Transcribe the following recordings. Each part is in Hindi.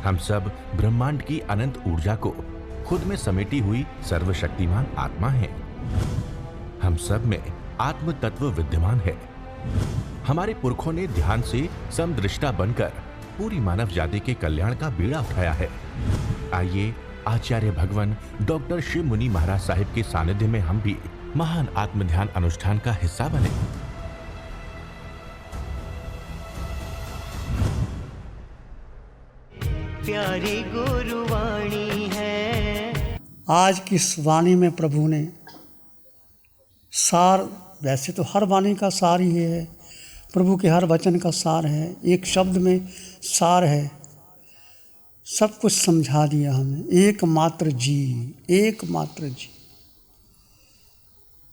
हम सब ब्रह्मांड की अनंत ऊर्जा को खुद में समेटी हुई सर्वशक्तिमान आत्मा हैं। हम सब में आत्म तत्व विद्यमान है। हमारे पुरखों ने ध्यान से समदृष्टा बनकर पूरी मानव जाति के कल्याण का बीड़ा उठाया है। आइए आचार्य भगवान डॉक्टर शिव मुनि महाराज साहिब के सानिध्य में हम भी महान आत्म ध्यान अनुष्ठान का हिस्सा बने। प्यारी गुरुवाणी है। आज की इस वाणी में प्रभु ने सार, वैसे तो हर वाणी का सार ही है, प्रभु के हर वचन का सार है, एक शब्द में सार है, सब कुछ समझा दिया हमें। एकमात्र जीव, एकमात्र जीव।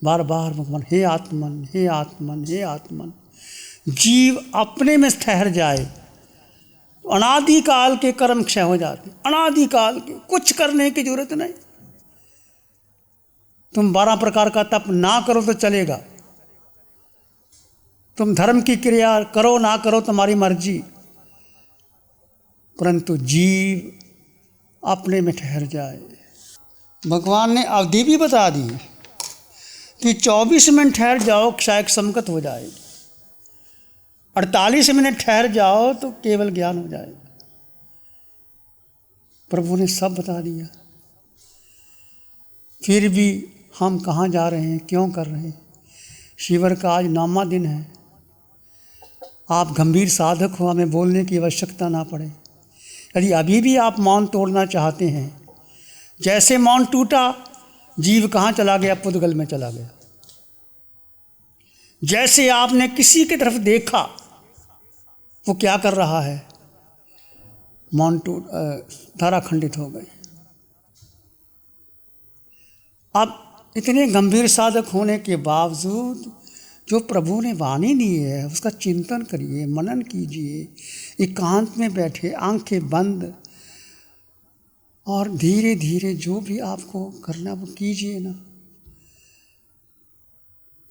बार बार भगवान हे आत्मन, हे आत्मन, हे आत्मन। जीव अपने में ठहर जाए, अनादि काल के कर्म क्षय हो जाते, अनादि काल के, कुछ करने की जरूरत नहीं। तुम 12 प्रकार का तप ना करो तो चलेगा, तुम धर्म की क्रिया करो ना करो तुम्हारी मर्जी, परंतु जीव अपने में ठहर जाए। भगवान ने अवधि भी बता दी कि 24 मिनट ठहर जाओ क्षयक संकट हो जाएगी, 48 मिनट ठहर जाओ तो केवल ज्ञान हो जाएगा। प्रभु ने सब बता दिया, फिर भी हम कहाँ जा रहे हैं, क्यों कर रहे हैं। शिविर का आज 9वां दिन है। आप गंभीर साधक हो, हमें बोलने की आवश्यकता ना पड़े। यदि अभी भी आप मौन तोड़ना चाहते हैं, जैसे मौन टूटा, जीव कहाँ चला गया, पुद्गल में चला गया। जैसे आपने किसी की तरफ देखा, वो क्या कर रहा है, मौन टूट, धारा खंडित हो गई। अब इतने गंभीर साधक होने के बावजूद जो प्रभु ने वाणी दी है उसका चिंतन करिए, मनन कीजिए, एकांत में बैठे, आंखें बंद, और धीरे धीरे जो भी आपको करना वो कीजिए ना।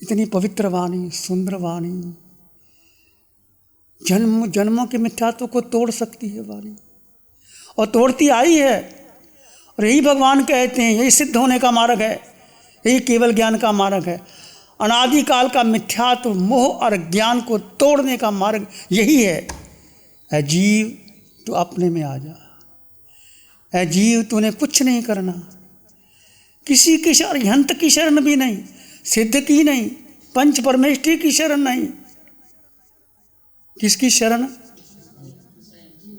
इतनी पवित्र वाणी, सुंदर वाणी, जन्म जन्मों के मिथ्यात्व को तोड़ सकती है वाणी, और तोड़ती आई है। और यही भगवान कहते हैं, यही सिद्ध होने का मार्ग है, यही केवल ज्ञान का मार्ग है। अनादि काल का मिथ्यात्व, मोह और ज्ञान को तोड़ने का मार्ग यही है। ऐ जीव तू अपने में आ जा, ऐ जीव तूने कुछ नहीं करना, किसी की शरण, यंत्र की शरण भी नहीं, सिद्ध की नहीं, पंच परमेष्ठी की शरण नहीं। किसकी शरण?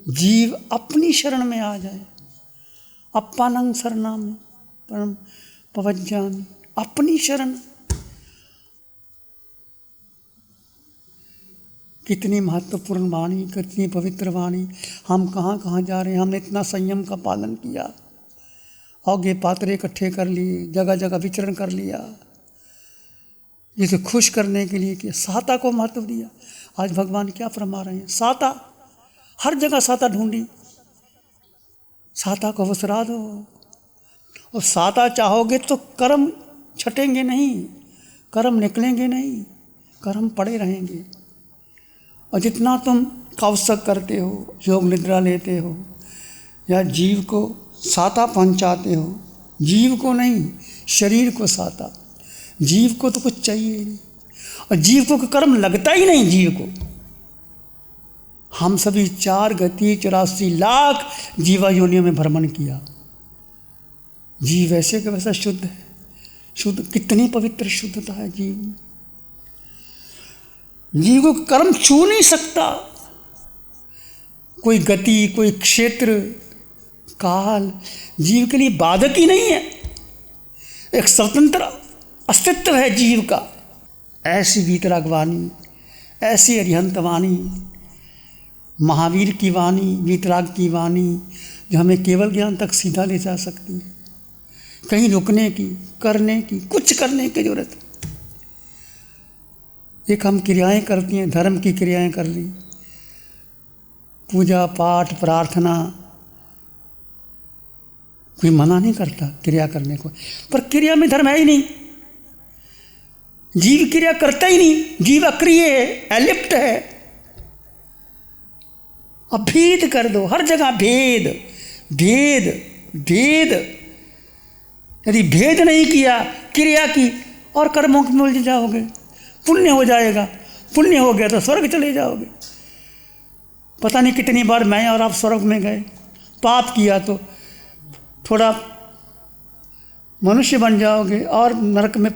जीव अपनी शरण में आ जाए। अप्पानंग शरणामि परम पवज्जामि, अपनी शरण। कितनी महत्वपूर्ण वाणी, कितनी पवित्र वाणी। हम कहाँ कहाँ जा रहे हैं। हमने इतना संयम का पालन किया, औगे पात्रे इकट्ठे कर लिए, जगह जगह विचरण कर लिया, जिसे खुश करने के लिए किया, साता को महत्व दिया। आज भगवान क्या फरमा रहे हैं, साता, हर जगह साता ढूंढी, साता को वसरा दो। और साता चाहोगे तो कर्म छटेंगे नहीं, कर्म निकलेंगे नहीं, कर्म पड़े रहेंगे। और जितना तुम कौशक करते हो, योग निद्रा लेते हो, या जीव को साता पहुंचाते हो, जीव को नहीं, शरीर को साता। जीव को तो कुछ चाहिए ही नहीं, और जीव को कर्म लगता ही नहीं। जीव को हम सभी 4 गति 84 लाख जीवा योनियों में भ्रमण किया। जीव वैसे के वैसा शुद्ध है, शुद्ध, कितनी पवित्र शुद्धता है जीव में। जीव को कर्म छू नहीं सकता, कोई गति, कोई क्षेत्र, काल जीव के लिए बाधक ही नहीं है। एक स्वतंत्र अस्तित्व है जीव का। ऐसी वीतराग वाणी, ऐसी अरिहंत वाणी, महावीर की वाणी, वीतराग की वाणी, जो हमें केवल ज्ञान तक सीधा ले जा सकती है। कहीं रुकने की, करने की, कुछ करने की जरूरत। एक हम क्रियाएं करती हैं, धर्म की क्रियाएं कर ली, पूजा पाठ प्रार्थना, कोई मना नहीं करता क्रिया करने को, पर क्रिया में धर्म है ही नहीं। जीव क्रिया करता ही नहीं, जीव अक्रिय है, एलिप्त है। अब भेद कर दो, हर जगह भेद भेद भेद। यदि भेद नहीं किया, क्रिया की और कर्मों में उलझ जाओगे, पुण्य हो जाएगा, पुण्य हो गया तो स्वर्ग चले जाओगे। पता नहीं कितनी बार मैं और आप स्वर्ग में गए, पाप किया तो थोड़ा मनुष्य बन जाओगे और नरक में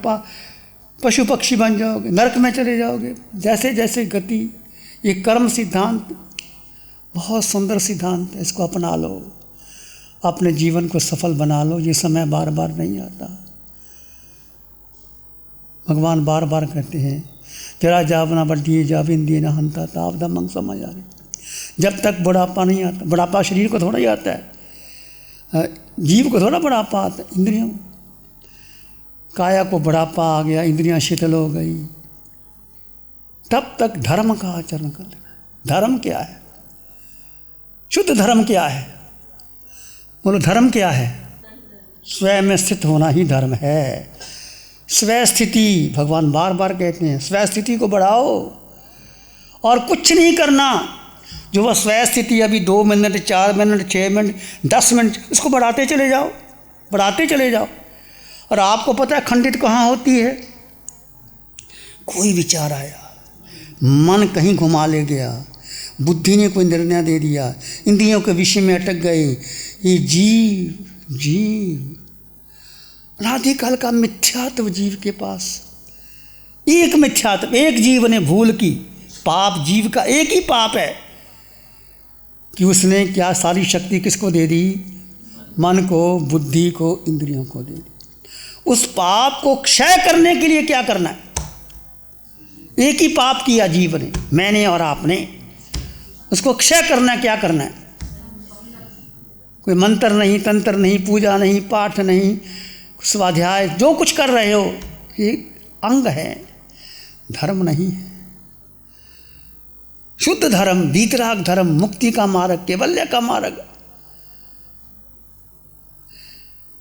पशु पक्षी बन जाओगे, नरक में चले जाओगे। जैसे जैसे गति, ये कर्म सिद्धांत बहुत सुंदर सिद्धांत है, इसको अपना लो, अपने जीवन को सफल बना लो। ये समय बार बार नहीं आता। भगवान बार बार कहते हैं, तेरा जावना बढ़िए जाविन दिए न हंता ताप दमंग समझ आ रही। जब तक बुढ़ापा नहीं आता, बुढ़ापा शरीर को थोड़ा ही आता है, जीव को थोड़ा बुढ़ापा आता है, इंद्रियों, काया को बुढ़ापा आ गया, इंद्रियां शिथिल हो गई, तब तक धर्म का आचरण कर लेना। धर्म क्या है? शुद्ध धर्म क्या है? बोलो, धर्म क्या है? स्वयं में स्थित होना ही धर्म है। स्व स्थिति, भगवान बार बार कहते हैं, स्व स्थिति को बढ़ाओ और कुछ नहीं करना। जो वह स्व स्थिति अभी 2 मिनट, 4 मिनट, 6 मिनट, 10 मिनट, इसको बढ़ाते चले जाओ, बढ़ाते चले जाओ। और आपको पता है खंडित कहाँ होती है? कोई विचार आया, मन कहीं घुमा ले गया, बुद्धि ने कोई निर्णय दे दिया, इंद्रियों के विषय में अटक गए, ये जीव जीव अनादिकाल का मिथ्यात्व जीव के पास, एक मिथ्यात्व, एक जीव ने भूल की। पाप जीव का एक ही पाप है कि उसने क्या सारी शक्ति किसको दे दी? मन को, बुद्धि को, इंद्रियों को दे दी। उस पाप को क्षय करने के लिए क्या करना है? एक ही पाप किया जीव ने, मैंने और आपने, उसको क्षय करना, क्या करना है? कोई मंत्र नहीं, तंत्र नहीं, पूजा नहीं, पाठ नहीं, स्वाध्याय, जो कुछ कर रहे हो ये अंग है, धर्म नहीं है। शुद्ध धर्म, वीतराग धर्म, मुक्ति का मार्ग, कैवल्य का मार्ग।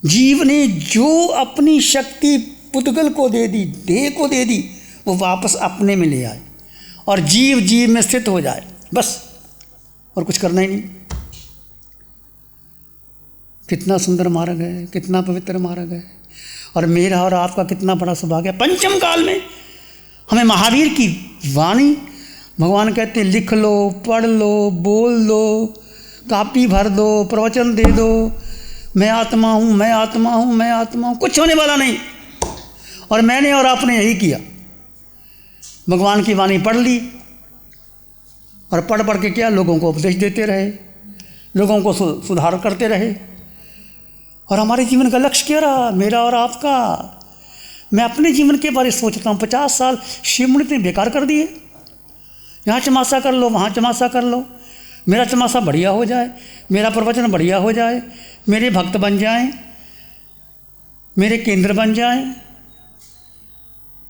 जीव ने जो अपनी शक्ति पुद्गल को दे दी, देह को दे दी, वो वापस अपने में ले आए और जीव जीव में स्थित हो जाए, बस, और कुछ करना ही नहीं। कितना सुंदर मार्ग है, कितना पवित्र मार्ग है। और मेरा और आपका कितना बड़ा सौभाग्य है। पंचम काल में हमें महावीर की वाणी, भगवान कहते हैं, लिख लो, पढ़ लो, बोल लो, कापी भर दो, प्रवचन दे दो, मैं आत्मा हूँ, मैं आत्मा हूँ, मैं आत्मा हूँ, कुछ होने वाला नहीं। और मैंने और आपने यही किया, भगवान की वाणी पढ़ ली और पढ़ पढ़ के क्या, लोगों को उपदेश देते रहे, लोगों को सुधार करते रहे। और हमारे जीवन का लक्ष्य क्या रहा, मेरा और आपका? मैं अपने जीवन के बारे में सोचता हूँ, 50 साल शिव मुनि ने बेकार कर दिए। यहाँ चमासा कर लो, वहाँ चमासा कर लो, मेरा चमासा बढ़िया हो जाए, मेरा प्रवचन बढ़िया हो जाए, मेरे भक्त बन जाएं, मेरे केंद्र बन जाएं।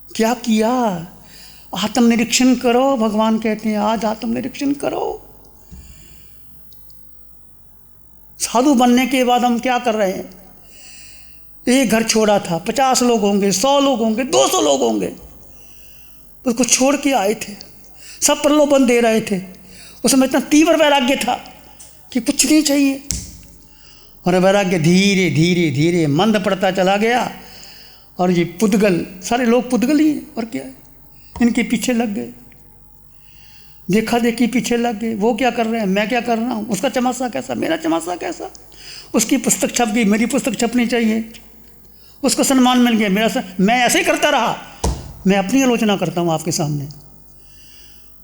क्या किया? आत्मनिरीक्षण करो, भगवान कहते हैं, आज आत्मनिरीक्षण करो। साधु बनने के बाद हम क्या कर रहे हैं? एक घर छोड़ा था, 50 लोग होंगे, 100 लोग होंगे, 200 लोग होंगे, उसको छोड़ के आए थे, सब प्रलोभन दे रहे थे। उसमें इतना तीव्र वैराग्य था कि कुछ नहीं चाहिए, और वैराग्य धीरे धीरे धीरे मंद पड़ता चला गया। और ये पुद्गल, सारे लोग पुद्गल ही हैं, और क्या है, इनके पीछे लग गए, देखा देखी पीछे लग गए। वो क्या कर रहे हैं, मैं क्या कर रहा हूँ, उसका चमासा कैसा, मेरा चमासा कैसा, उसकी पुस्तक छप गई, मेरी पुस्तक छपनी चाहिए, उसको सम्मान मिल गया, मैं ऐसे ही करता रहा। मैं अपनी आलोचना करता हूँ आपके सामने,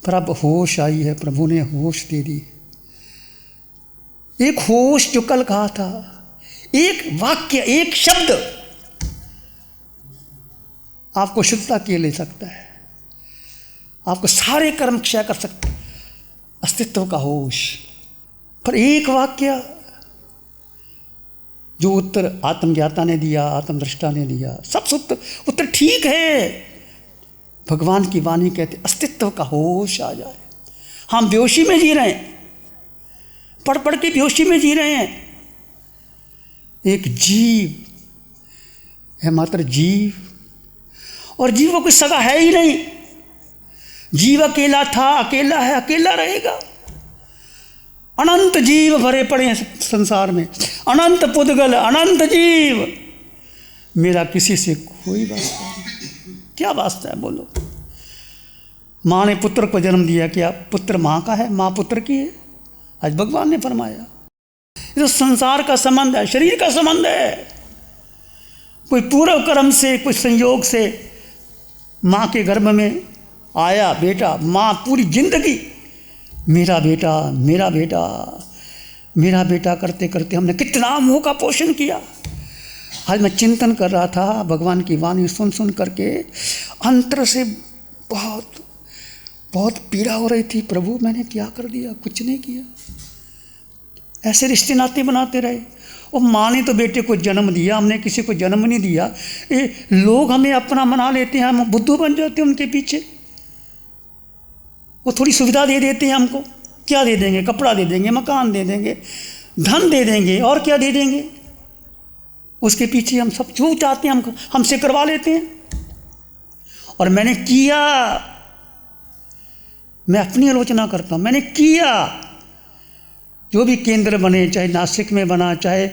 पर अब होश आई है, प्रभु ने होश दे दी। एक होश जो कल कहा था, एक वाक्य, एक शब्द आपको शुद्धता के ले सकता है, आपको सारे कर्म क्षय कर सकते हैं। अस्तित्व का होश। पर एक वाक्य जो उत्तर आत्मज्ञाता ने दिया, आत्मदृष्टा ने दिया, सब उत्तर ठीक है। भगवान की वाणी कहते अस्तित्व का होश आ जाए। हम बेहोशी में जी रहे हैं, पढ़ पढ़ के बेहोशी में जी रहे हैं। एक जीव है, मात्र जीव, और जीव को कोई सगा है ही नहीं। जीव अकेला था, अकेला है, अकेला रहेगा। अनंत जीव भरे पड़े हैं संसार में, अनंत पुद्गल, अनंत जीव, मेरा किसी से कोई वास्ता नहीं। क्या वास्ता है बोलो? माँ ने पुत्र को जन्म दिया, क्या पुत्र माँ का है? माँ पुत्र की है? आज भगवान ने फरमाया ये तो संसार का संबंध है, शरीर का संबंध है। कोई पूर्व कर्म से, कोई संयोग से माँ के गर्भ में आया बेटा, माँ पूरी जिंदगी मेरा बेटा, मेरा बेटा, मेरा बेटा करते करते हमने कितना मोह का पोषण किया। आज मैं चिंतन कर रहा था, भगवान की वाणी सुन सुन करके अंतर से बहुत बहुत पीड़ा हो रही थी। प्रभु मैंने क्या कर दिया? कुछ नहीं किया। ऐसे रिश्ते नाते बनाते रहे। और माँ ने तो बेटे को जन्म दिया, हमने किसी को जन्म नहीं दिया। ये लोग हमें अपना मना लेते हैं, हम बुद्धू बन जाते हैं उनके पीछे। वो थोड़ी सुविधा दे देते हैं हमको। क्या दे देंगे? कपड़ा दे देंगे, मकान दे देंगे, धन दे देंगे, और क्या दे देंगे? उसके पीछे हम सब जो चाहते हैं हमसे करवा लेते हैं। और मैंने किया, मैं अपनी आलोचना करता हूँ, मैंने किया। जो भी केंद्र बने, चाहे नासिक में बना, चाहे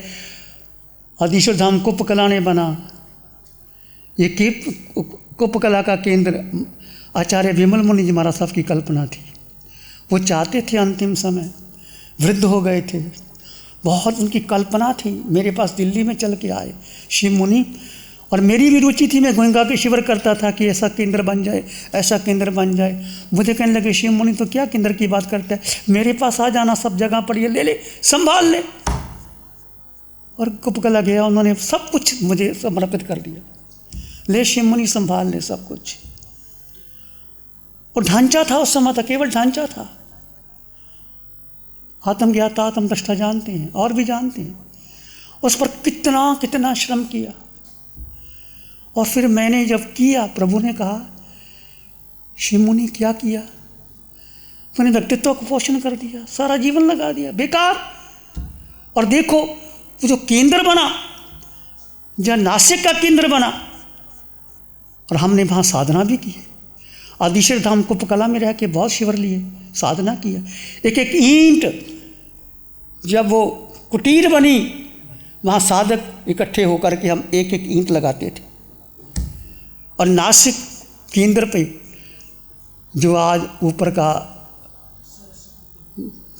आदिश्वर धाम कुपकला में बना, ये कुपकला का केंद्र आचार्य विमल मुनि जी महाराज साहब की कल्पना थी। वो चाहते थे, अंतिम समय वृद्ध हो गए थे, बहुत उनकी कल्पना थी। मेरे पास दिल्ली में चल के आए शिव मुनि, और मेरी भी रुचि थी, मैं गोयंका के शिविर करता था कि ऐसा केंद्र बन जाए, ऐसा केंद्र बन जाए। मुझे कहने लगे शिव मुनि तो क्या केंद्र की बात करता है, मेरे पास आ जाना, सब जगह पर ये ले ले, संभाल ले। और कुपकला गया, उन्होंने सब कुछ मुझे समर्पित कर दिया। ले शिव मुनि, संभाल ले सब कुछ। और ढांचा था उस समय तक, केवल ढांचा था। आत्मज्ञाता आत्मदृष्टा जानते हैं, और भी जानते हैं उस पर कितना कितना श्रम किया। और फिर मैंने जब किया, प्रभु ने कहा शिव मुनि क्या किया? तूने व्यक्तित्व को पोषण कर दिया, सारा जीवन लगा दिया, बेकार। और देखो वो जो केंद्र बना, जहाँ नासिक का केंद्र बना, और हमने वहाँ साधना भी की। आदिश्वर धाम कुपकला में रह के बहुत शिविर लिए, साधना किया। एक एक ईंट, जब वो कुटीर बनी, वहाँ साधक इकट्ठे होकर के हम एक एक ईंट लगाते थे। और नासिक केंद्र पे जो आज ऊपर का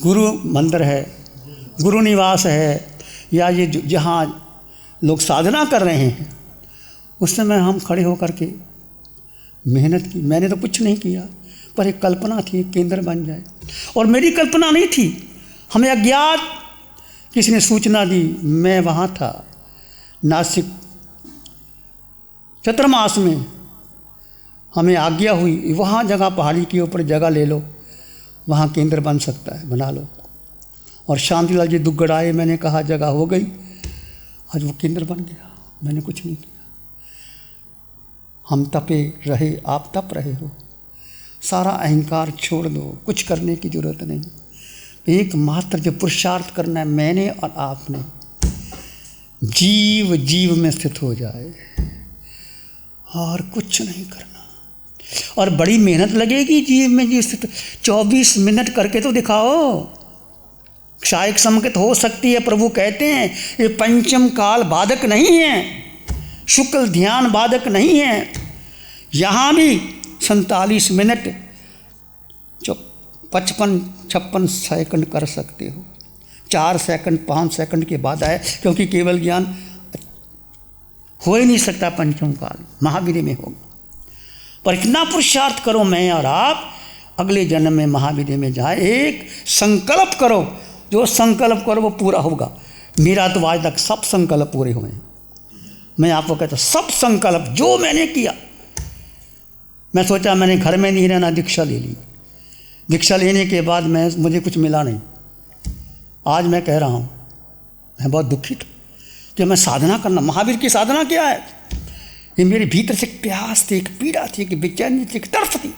गुरु मंदिर है, गुरु निवास है, या ये जहाँ लोग साधना कर रहे हैं, उस समय हम खड़े होकर के मेहनत की। मैंने तो कुछ नहीं किया, पर एक कल्पना थी, एक केंद्र बन जाए। और मेरी कल्पना नहीं थी, हमें अज्ञात किसी ने सूचना दी। मैं वहाँ था नासिक, चतुर्मास में हमें आज्ञा हुई, वहाँ जगह पहाड़ी के ऊपर जगह ले लो, वहाँ केंद्र बन सकता है, बना लो। और शांतिलाल जी दुग्गड़ आए, मैंने कहा जगह हो गई, आज वो केंद्र बन गया। मैंने कुछ नहीं किया। हम तपे रहे, आप तप रहे हो। सारा अहंकार छोड़ दो, कुछ करने की जरूरत नहीं। एकमात्र जो पुरुषार्थ करना है, मैंने और आपने, जीव जीव में स्थित हो जाए, और कुछ नहीं करना। और बड़ी मेहनत लगेगी जीव में जीव स्थित। 24 मिनट करके तो दिखाओ। क्षायक संकेत हो सकती है, प्रभु कहते हैं ये पंचम काल बाधक नहीं है, शुक्ल ध्यान बाधक नहीं है। यहाँ भी 47 मिनट जो 55-56 सेकंड कर सकते हो। 4 सेकंड 5 सेकंड के बाद आए, क्योंकि केवल ज्ञान हो ही नहीं सकता पंचम काल, महावीर में होगा। पर इतना पुरुषार्थ करो, मैं और आप अगले जन्म में महावीर में जाए। एक संकल्प करो, जो संकल्प करो वो पूरा होगा। मेरा तो आज तक सब संकल्प पूरे हुए हैं। मैं आपको कहता हूँ, सब संकल्प जो मैंने किया। मैं सोचा मैंने घर में नहीं रहना, दीक्षा ले ली। दीक्षा लेने के बाद मुझे कुछ मिला नहीं। आज मैं कह रहा हूँ, मैं बहुत दुखित हूँ कि मैं साधना करना, महावीर की साधना क्या है, ये मेरे भीतर से एक प्यास थी, एक पीड़ा थी, एक बेचैनी थी, एक तड़फ थी।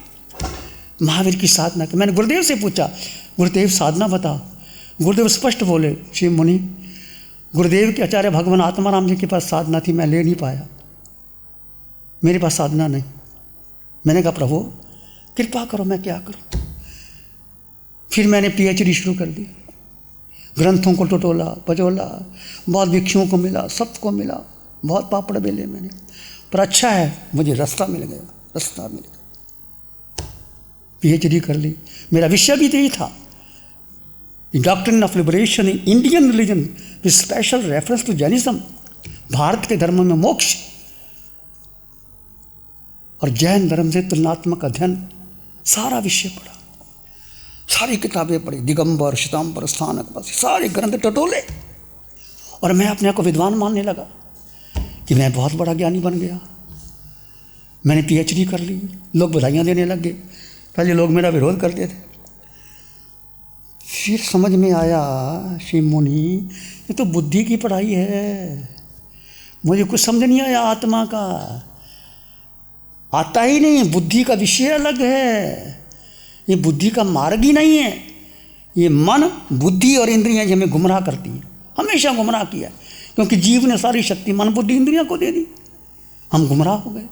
महावीर की साधना की। मैंने गुरुदेव से पूछा, गुरुदेव साधना बताओ। गुरुदेव स्पष्ट बोले, शिव मुनि, गुरुदेव के आचार्य भगवान आत्माराम जी के पास साधना थी, मैं ले नहीं पाया, मेरे पास साधना नहीं। मैंने कहा प्रभु कृपा करो, मैं क्या करूं। फिर मैंने PhD शुरू कर दी, ग्रंथों को टटोला बजोला, बहुत भिक्षुओं को मिला, सबको मिला, बहुत पापड़ बेले मैंने, पर अच्छा है मुझे रास्ता मिल गया। PhD कर ली। मेरा विषय भी यही था, doctrine of liberation in Indian religion with special reference to Jainism. Bharat के धर्म में मोक्ष और जैन धर्म से तुलनात्मक अध्ययन, सारा विषय पढ़ा, सारी किताबें पढ़ी, दिगंबर, श्वेतांबर, स्थानक, बस सारे ग्रंथ टटोले, और मैं अपने को विद्वान मानने लगा कि मैं बहुत बड़ा ज्ञानी बन गया। मैंने PhD कर ली, लोग बधाइयाँ देने लग गए। पहले लोग मेरा विरोध करते थे, फिर समझ में आया श्री मुनि ये तो बुद्धि की पढ़ाई है, मुझे कुछ समझ नहीं आया आत्मा का, आता ही नहीं। बुद्धि का विषय अलग है, ये बुद्धि का मार्ग ही नहीं है। ये मन, बुद्धि और इंद्रियां जो हमें गुमराह करती हैं, हमेशा गुमराह किया, क्योंकि जीव ने सारी शक्ति मन बुद्धि इंद्रियां को दे दी, हम गुमराह हो गए।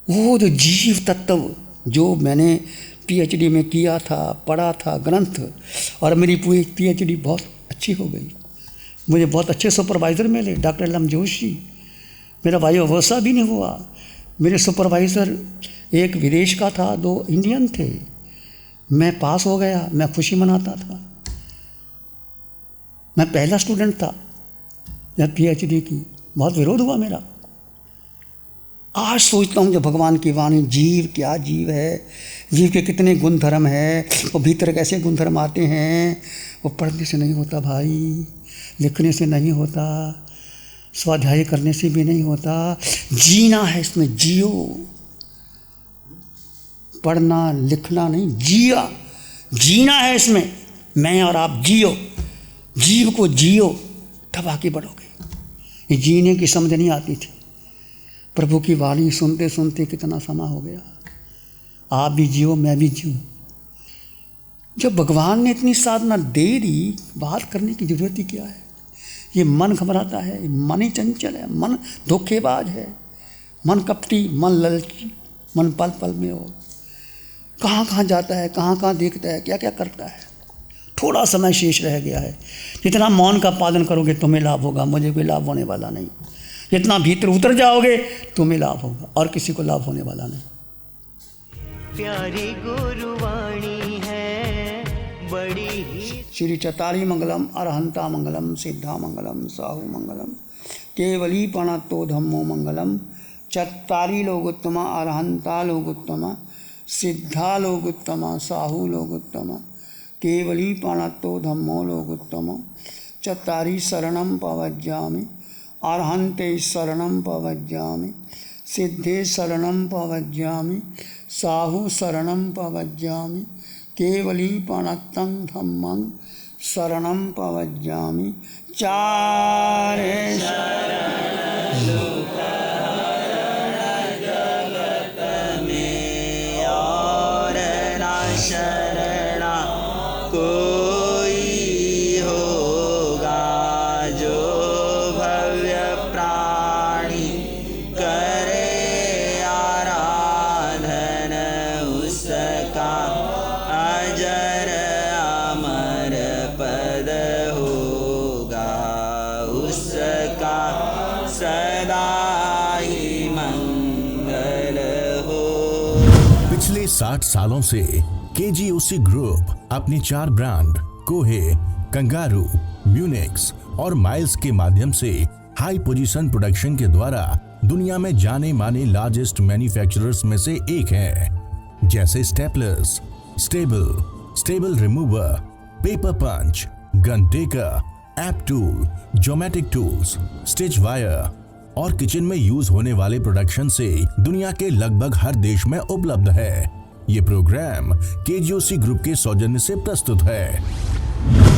वो जो जीव तत्व जो मैंने PhD में किया था, पढ़ा था ग्रंथ, और मेरी पूरी PhD बहुत अच्छी हो गई। मुझे बहुत अच्छे सुपरवाइज़र मिले, डॉक्टर LM जोशी। मेरा वायु अवस्था भी नहीं हुआ। मेरे सुपरवाइज़र एक विदेश का था, 2 इंडियन थे। मैं पास हो गया, मैं खुशी मनाता था। मैं पहला स्टूडेंट था जब PhD की, बहुत विरोध हुआ मेरा। आज सोचता हूँ जब भगवान की वाणी, जीव क्या जीव है, जीव के कितने गुण धर्म है, वो भीतर कैसे गुण धर्म आते हैं। वो पढ़ने से नहीं होता भाई, लिखने से नहीं होता, स्वाध्याय करने से भी नहीं होता, जीना है इसमें, जियो। पढ़ना लिखना नहीं, जिया, जीना है इसमें। मैं और आप जियो, जीव को जियो, तब आगे बढ़ोगे। ये जीने की समझ नहीं आती थी। प्रभु की वाणी सुनते सुनते कितना समय हो गया। आप भी जियो, मैं भी जीऊँ। जब भगवान ने इतनी साधना दे दी, बात करने की जरूरत ही क्या है। ये मन घबराता है, मन ही चंचल है, मन धोखेबाज है, मन कपटी, मन ललची, मन पल पल में हो कहाँ कहाँ जाता है, कहाँ कहाँ देखता है, क्या क्या करता है। थोड़ा समय शेष रह गया है। जितना मौन का पालन करोगे तुम्हें लाभ होगा, मुझे कोई लाभ होने वाला नहीं। जितना भीतर उतर जाओगे तुम्हें लाभ होगा, और किसी को लाभ होने वाला नहीं। प्यारी गुरुवाणी है बड़ी ही। श्री चतारी मंगलम, अरहंता मंगलम, सिद्धा मंगलम, साहू मंगलम, केवली पणतो धम्मो मंगलम। चत्तारी लोगोत्तमा, अरहंता लोगोत्तमा, सिद्धा लोगोत्तमा, साहू लोगोत्तमा, केवली पणतो धम्मो लोगोत्तमा। चत्तारी शरणं पवज्जामि, अरहंते शरणं पवज्जामि, सिद्धे शरणं पवज्जामि, साहू शरणं पवज्जामि, केवली पणतं धम्मं शरणं पवज्जामि। चारे पिछले 60 सालों से KGOC ग्रुप अपनी 4 ब्रांड कोहे, कंगारू, म्यूनिक्स और माइल्स के माध्यम से हाई पोजीशन प्रोडक्शन के द्वारा दुनिया में जाने माने लार्जेस्ट मैन्युफैक्चरर्स में से एक है। जैसे staplers, staple remover, paper punch, gun tacker, app tool, geometric tools, stitch wire और किचन में यूज होने वाले प्रोडक्शन से दुनिया के लगभग हर देश में उपलब्ध है। ये प्रोग्राम KGOC ग्रुप के सौजन्य से प्रस्तुत है।